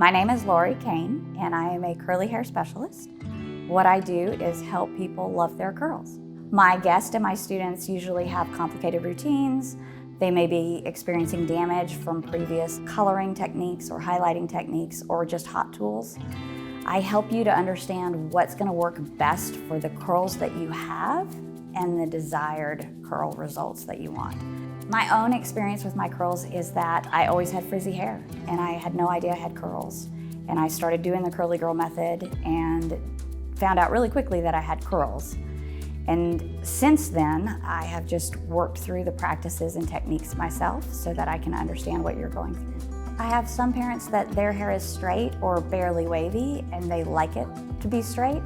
My name is Lori Cain, and I am a curly hair specialist. What I do is help people love their curls. My guests and my students usually have complicated routines. They may be experiencing damage from previous coloring techniques or highlighting techniques or just hot tools. I help you to understand what's going to work best for the curls that you have and the desired curl results that you want. My own experience with my curls is that I always had frizzy hair and I had no idea I had curls. And I started doing the Curly Girl method and found out really quickly that I had curls. And since then, I have just worked through the practices and techniques myself so that I can understand what you're going through. I have some parents that their hair is straight or barely wavy and they like it to be straight.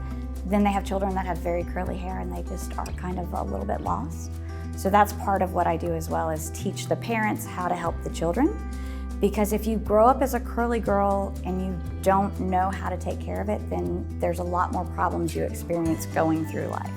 Then they have children that have very curly hair and they just are kind of a little bit lost. So that's part of what I do as well, is teach the parents how to help the children. Because if you grow up as a curly girl and you don't know how to take care of it, then there's a lot more problems you experience going through life.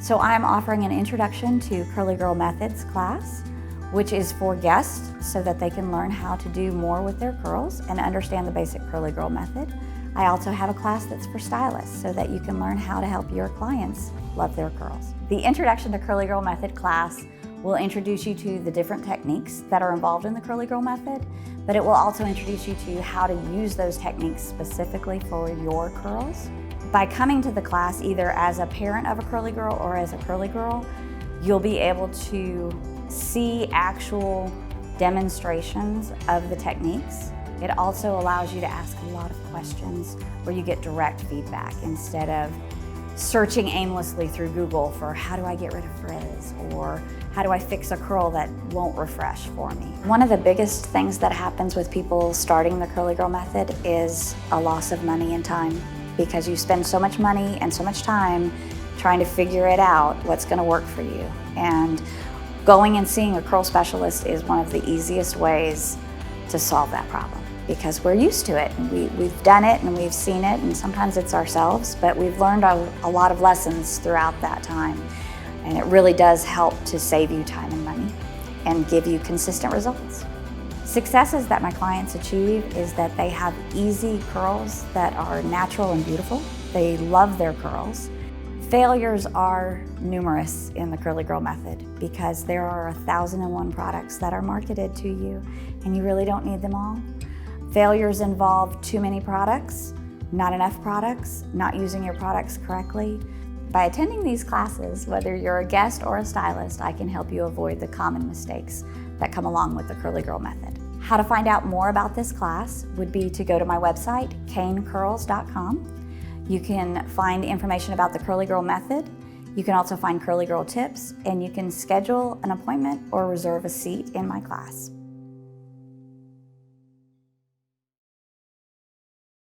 So I'm offering an Introduction to Curly Girl Methods class, which is for guests so that they can learn how to do more with their curls and understand the basic Curly Girl method. I also have a class that's for stylists so that you can learn how to help your clients love their curls. The Introduction to Curly Girl Method class will introduce you to the different techniques that are involved in the Curly Girl method, but it will also introduce you to how to use those techniques specifically for your curls. By coming to the class either as a parent of a curly girl or as a curly girl, you'll be able to see actual demonstrations of the techniques. It also allows you to ask a lot of questions where you get direct feedback instead of searching aimlessly through Google for how do I get rid of frizz or how do I fix a curl that won't refresh for me. One of the biggest things that happens with people starting the Curly Girl method is a loss of money and time, because you spend so much money and so much time trying to figure it out what's going to work for you. And going and seeing a curl specialist is one of the easiest ways to solve that problem, because we're used to it and we've done it and we've seen it, and sometimes it's ourselves, but we've learned a lot of lessons throughout that time. And it really does help to save you time and money and give you consistent results. Successes that my clients achieve is that they have easy curls that are natural and beautiful. They love their curls. Failures are numerous in the Curly Girl method because there are 1,001 products that are marketed to you and you really don't need them all. Failures involve too many products, not enough products, not using your products correctly. By attending these classes, whether you're a guest or a stylist, I can help you avoid the common mistakes that come along with the Curly Girl method. How to find out more about this class would be to go to my website, CainCurls.com. You can find information about the Curly Girl method. You can also find Curly Girl tips, and you can schedule an appointment or reserve a seat in my class.